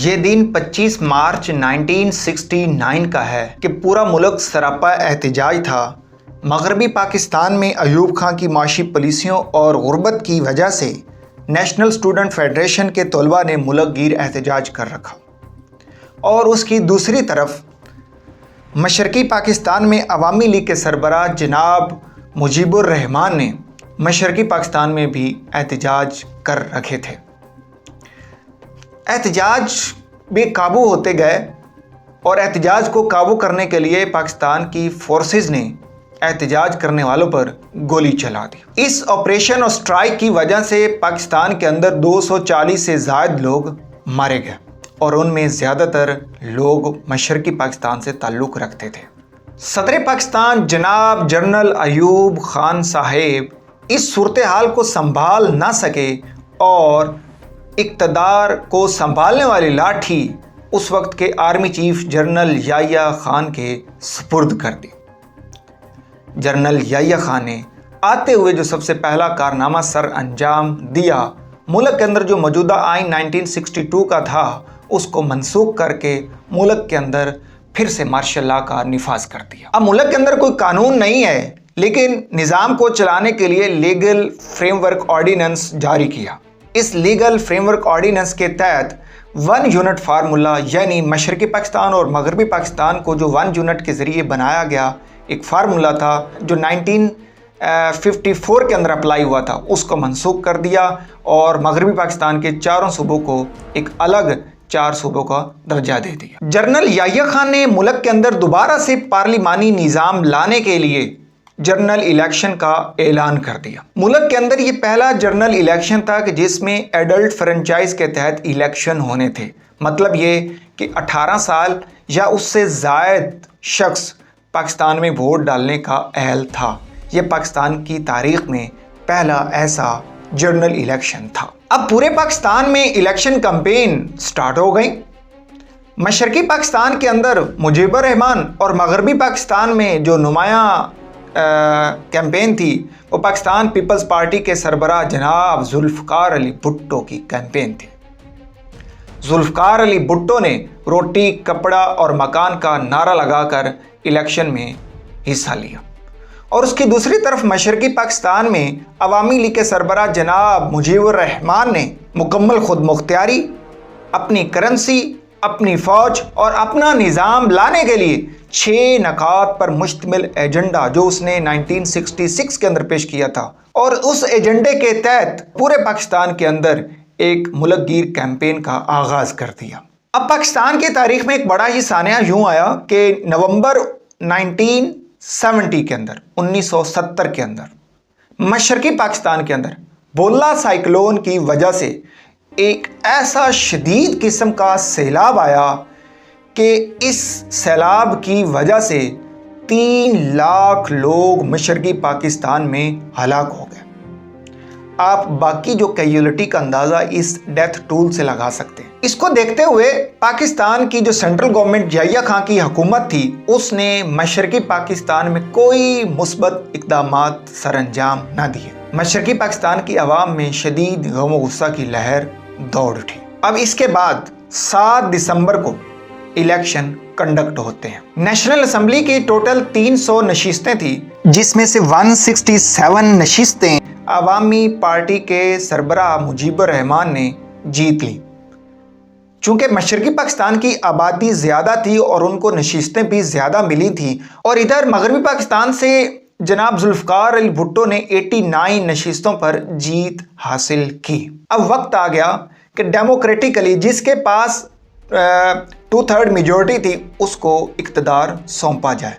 یہ دن 25 مارچ 1969 کا ہے کہ پورا ملک سراپا احتجاج تھا۔ مغربی پاکستان میں ایوب خان کی معاشی پالیسیوں اور غربت کی وجہ سے نیشنل اسٹوڈنٹ فیڈریشن کے طلباء نے ملک گیر احتجاج کر رکھا، اور اس کی دوسری طرف مشرقی پاکستان میں عوامی لیگ کے سربراہ جناب مجیب الرحمان نے مشرقی پاکستان میں بھی احتجاج کر رکھے تھے۔ احتجاج بے قابو ہوتے گئے اور احتجاج کو قابو کرنے کے لیے پاکستان کی فورسز نے احتجاج کرنے والوں پر گولی چلا دی۔ اس آپریشن اور سٹرائک کی وجہ سے پاکستان کے اندر 240 سے زائد لوگ مارے گئے، اور ان میں زیادہ تر لوگ مشرقی پاکستان سے تعلق رکھتے تھے۔ صدر پاکستان جناب جنرل ایوب خان صاحب اس صورتحال کو سنبھال نہ سکے اور اقتدار کو سنبھالنے والی لاٹھی اس وقت کے army chief general Yahya Khan کے سپرد کر دی۔ جنرل یحییٰ خان نے آتے ہوئے جو سب سے پہلا کارنامہ سر انجام دیا، ملک کے اندر جو موجودہ آئین 1962 کا تھا اس کو منسوخ کر کے ملک کے اندر پھر سے مارشل لاء کا نفاذ کر دیا۔ اب ملک کے اندر کوئی قانون نہیں ہے، لیکن نظام کو چلانے کے لیے لیگل فریم ورک آرڈیننس جاری کیا۔ اس لیگل فریم ورک آرڈیننس کے تحت 1 یونٹ فارمولا، یعنی مشرقی پاکستان اور مغربی پاکستان کو جو 1 یونٹ کے ذریعے بنایا گیا ایک فارمولا تھا جو 1954 کے اندر اپلائی ہوا تھا، اس کو منسوخ کر دیا اور مغربی پاکستان کے 4 صوبوں کو ایک الگ 4 صوبوں کا درجہ دے دیا۔ جنرل یحییٰ خان نے ملک کے اندر دوبارہ سے پارلیمانی نظام لانے کے لیے جنرل الیکشن کا اعلان کر دیا۔ ملک کے اندر یہ پہلا جنرل الیکشن تھا کہ جس میں ایڈلٹ فرنچائز کے تحت الیکشن ہونے تھے۔ مطلب یہ کہ 18 سال یا اس سے زائد شخص پاکستان میں ووٹ ڈالنے کا اہل تھا۔ یہ پاکستان کی تاریخ میں پہلا ایسا جنرل الیکشن تھا۔ اب پورے پاکستان میں الیکشن کمپین سٹارٹ ہو گئی۔ مشرقی پاکستان کے اندر مجیب الرحمان اور مغربی پاکستان میں جو نمایاں کیمپین تھی وہ پاکستان پیپلز پارٹی کے سربراہ جناب ذوالفقار علی بھٹو کی کیمپین تھی۔ ذوالفقار علی بھٹو نے روٹی، کپڑا اور مکان کا نعرہ لگا کر الیکشن میں حصہ لیا، اور اس کی دوسری طرف مشرقی پاکستان میں عوامی لیگ کے سربراہ جناب مجیب الرحمان نے مکمل خود مختاری، اپنی کرنسی، اپنی فوج اور اپنا نظام لانے کے لیے 6 نکات پر مشتمل ایجنڈا جو اس نے 1966 کے اندر پیش کیا تھا، اور اس ایجنڈے کے تحت پورے پاکستان کے اندر ایک ملک گیر کیمپین کا آغاز کر دیا۔ اب پاکستان کی تاریخ میں ایک بڑا ہی سانحہ یوں آیا کہ نومبر 1970 کے اندر 1970 کے اندر مشرقی پاکستان کے اندر بولا سائیکلون کی وجہ سے ایک ایسا شدید قسم کا سیلاب آیا کہ اس سیلاب کی وجہ سے 3 لاکھ لوگ مشرقی پاکستان میں ہلاک ہو گئے۔ آپ باقی جو کیجولیٹی کا اندازہ اس ڈیتھ ٹول سے لگا سکتے ہیں۔ اس کو دیکھتے ہوئے پاکستان کی جو سینٹرل گورنمنٹ یحییٰ خان کی حکومت تھی اس نے مشرقی پاکستان میں کوئی مثبت اقدامات سر انجام نہ دیے۔ مشرقی پاکستان کی عوام میں شدید غم و غصہ کی لہر دوڑ اٹھی۔ اب اس کے بعد 7 دسمبر کو الیکشن کنڈکٹ ہوتے ہیں۔ نیشنل اسمبلی کی ٹوٹل 300 نشستیں تھیں، جس میں سے 167 نشستیں عوامی پارٹی کے سربراہ مجیب الرحمان نے جیت لی۔ چونکہ مشرقی پاکستان کی آبادی زیادہ تھی اور ان کو نشستیں بھی زیادہ ملی تھیں، اور ادھر مغربی پاکستان سے جناب ذوالفقار علی بھٹو نے 89 نشستوں پر جیت حاصل کی۔ اب وقت آ گیا کہ ڈیموکریٹکلی جس کے پاس 2/3 میجورٹی تھی اس کو اقتدار سونپا جائے،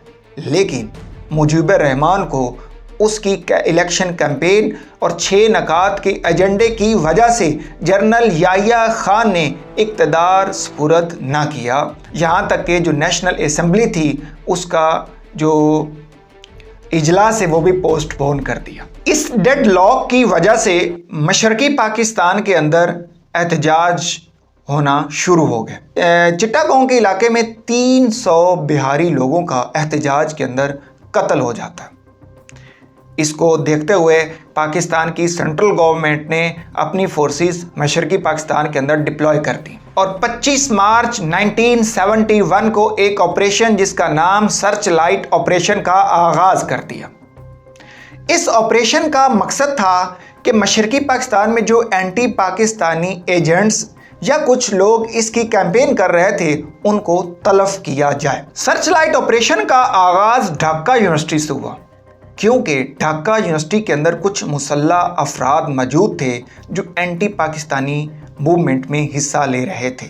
لیکن مجیب الرحمان کو اس کی الیکشن کیمپین اور 6 نکات کے ایجنڈے کی وجہ سے جنرل یحییٰ خان نے اقتدار سپرد نہ کیا، یہاں تک کہ جو نیشنل اسمبلی تھی اس کا جو اجلاس ہے وہ بھی پوسٹ پون کر دیا۔ اس ڈیڈ لاک کی وجہ سے مشرقی پاکستان کے اندر احتجاج ہونا شروع ہو گئے۔ چٹاگانگ کے علاقے میں 300 بہاری لوگوں کا احتجاج کے اندر قتل ہو جاتا ہے۔ اس کو دیکھتے ہوئے पाकिस्तान की सेंट्रल गवर्नमेंट ने अपनी फोर्सेस मशरकी पाकिस्तान के अंदर डिप्लॉय कर दी और 25 मार्च 1971 को एक ऑपरेशन जिसका नाम सर्च लाइट ऑपरेशन का आगाज कर दिया। इस ऑपरेशन का मकसद था कि मशरकी पाकिस्तान में जो एंटी पाकिस्तानी एजेंट्स या कुछ लोग इसकी कैंपेन कर रहे थे उनको तलफ किया जाए। सर्च लाइट ऑपरेशन का आगाज ढाका यूनिवर्सिटी से हुआ, क्योंकि ढाका यूनिवर्सिटी के अंदर कुछ मुसल्लह अफराद मौजूद थे जो एंटी पाकिस्तानी मूवमेंट में हिस्सा ले रहे थे।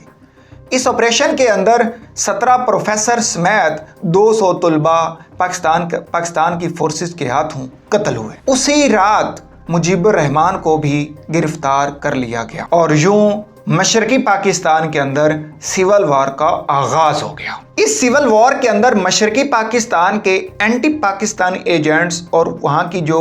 इस ऑपरेशन के अंदर 17 प्रोफेसर समेत 200 तलबा पाकिस्तान की फोर्सेस के हाथों कत्ल हुए। उसी रात मुजीबुर रहमान को भी गिरफ्तार कर लिया गया और यूं मशरकी पाकिस्तान के अंदर सिविल वॉर का आगाज हो गया। इस सिविल वॉर के अंदर मशरकी पाकिस्तान के एंटी पाकिस्तानी एजेंट्स और वहाँ की जो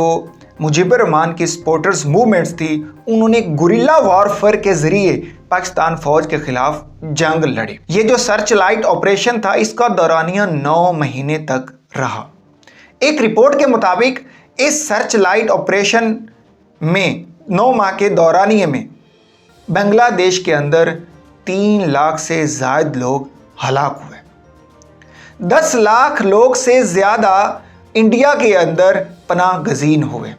मुजीबुर रहमान की सपोर्टर्स मूवमेंट्स थी, उन्होंने गुरिल्ला वॉरफेयर के जरिए पाकिस्तान फौज के खिलाफ जंग लड़ी। ये जो सर्च लाइट ऑपरेशन था, इसका दौरानिया 9 महीने तक रहा। एक रिपोर्ट के मुताबिक इस सर्च लाइट ऑपरेशन में 9 माह के दौरानिये में बांग्लादेश के अंदर 3 लाख से ज़ायद लोग हलाक हुए। 10 लाख लोग से ज़्यादा इंडिया के अंदर पनाह गज़ीन हुए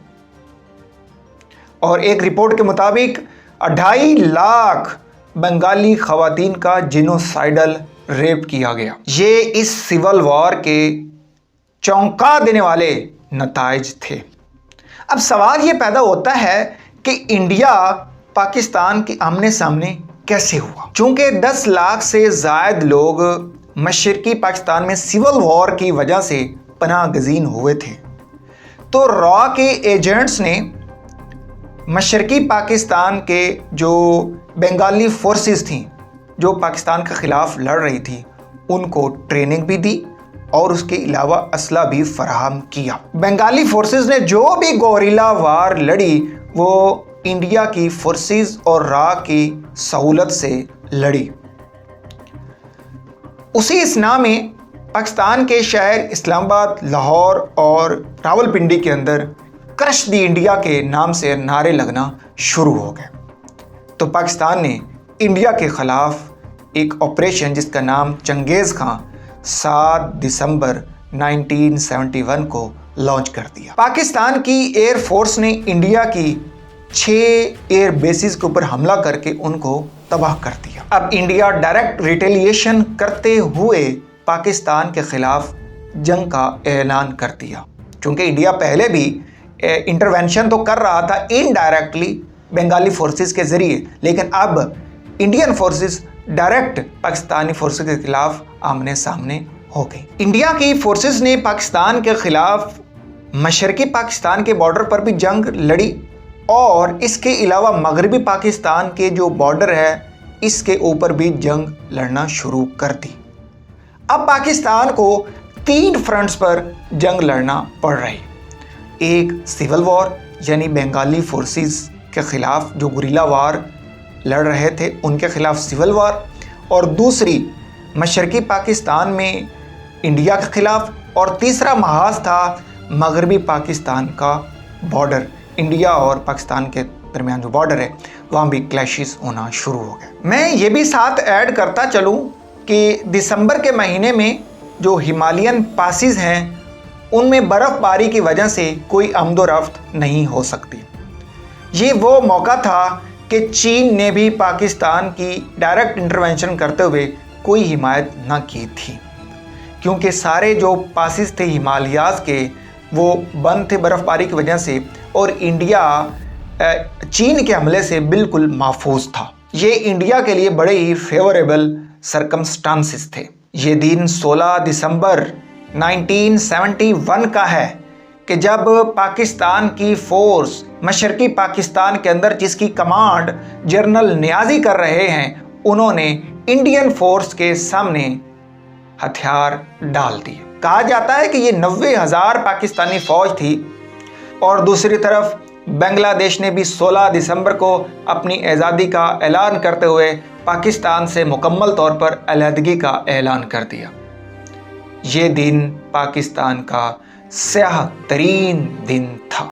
और एक रिपोर्ट के मुताबिक 2.5 लाख बंगाली ख़वातीन का जिनोसाइडल रेप किया गया। ये इस सिविल वॉर के चौंका देने वाले नताइज थे। अब सवाल ये पैदा होता है कि इंडिया पाकिस्तान के आमने सामने कैसे हुआ। चूंकि 10 लाख से ज़ायद लोग मशरकी पाकिस्तान में सिविल वॉर की वजह से पनाह गज़ीन हुए थे, तो रॉ के एजेंट्स ने मशरकी पाकिस्तान के जो बंगाली फोर्सेस थीं जो पाकिस्तान के ख़िलाफ़ लड़ रही थी, उनको ट्रेनिंग भी दी और उसके अलावा असला भी फराहम किया। बंगाली फोर्सेस ने जो भी गोरिल्ला वार लड़ी वो इंडिया की फोर्सेस और रॉ की सहूलत से लड़ी। उसी इसना में पाकिस्तान के शहर इस्लामाबाद, लाहौर और रावलपिंडी के अंदर क्रश दी इंडिया के नाम से नारे लगना शुरू हो गए। तो पाकिस्तान ने इंडिया के ख़िलाफ़ एक ऑपरेशन जिसका नाम चंगेज़ खां 7 दिसंबर 1971 को लॉन्च कर दिया। पाकिस्तान की एयर फोर्स ने इंडिया की 6 एयर बेसिस के ऊपर हमला करके उनको तबाह कर दिया। अब इंडिया डायरेक्ट रिटेलिएशन करते हुए पाकिस्तान के खिलाफ जंग का ऐलान कर दिया। चूँकि इंडिया पहले भी इंटरवेंशन तो कर रहा था इनडायरेक्टली बंगाली फोर्सेस के ज़रिए, लेकिन अब Indian forces direct Pakistani forces के खिलाफ आमने सामने हो गई। इंडिया की फोर्सेस ने पाकिस्तान के खिलाफ मशरकी पाकिस्तान के बॉर्डर पर भी जंग लड़ी और इसके अलावा मगरबी पाकिस्तान के जो बॉर्डर है इसके ऊपर भी जंग लड़ना शुरू कर दी। अब पाकिस्तान को 3 फ्रंट्स पर जंग लड़ना पड़ रही। एक सिविल वॉर यानी बंगाली फोर्सेस के ख़िलाफ़ जो गुरिल्ला वार लड़ रहे थे उनके ख़िलाफ़ सिविल वॉर, और दूसरी मशरकी पाकिस्तान में इंडिया के ख़िलाफ़, और तीसरा महाज था मगरबी पाकिस्तान का बॉर्डर। इंडिया और पाकिस्तान के दरमियान जो बॉर्डर है वहाँ भी क्लैशेस होना शुरू हो गए। मैं ये भी साथ ऐड करता चलूँ कि दिसंबर के महीने में जो हिमालयन पासिस हैं उनमें बर्फ़बारी की वजह से कोई आमदोरफ्त नहीं हो सकती। ये वो मौका था कि चीन ने भी पाकिस्तान की डायरेक्ट इंटरवेंशन करते हुए कोई हिमायत ना की थी, क्योंकि सारे जो पासिस थे हिमालयाज़ के वो बंद थे बर्फ़बारी की वजह से, और इंडिया चीन के हमले से बिल्कुल महफूज था। ये इंडिया के लिए बड़े ही फेवरेबल सरकमस्टांसिस थे। ये दिन 16 दिसंबर 1971 का है कि जब पाकिस्तान की फ़ोर्स मशरकी पाकिस्तान के अंदर जिसकी कमांड जनरल नियाज़ी कर रहे हैं, उन्होंने इंडियन फोर्स के सामने हथियार डाल दिए। कहा जाता है कि ये 90,000 पाकिस्तानी फ़ौज थी, और दूसरी तरफ बांग्लादेश ने भी 16 दिसंबर को अपनी आज़ादी का ऐलान करते हुए पाकिस्तान से मुकम्मल तौर पर अलहदगी का ऐलान कर दिया। ये दिन पाकिस्तान का स्याह तरीन दिन था।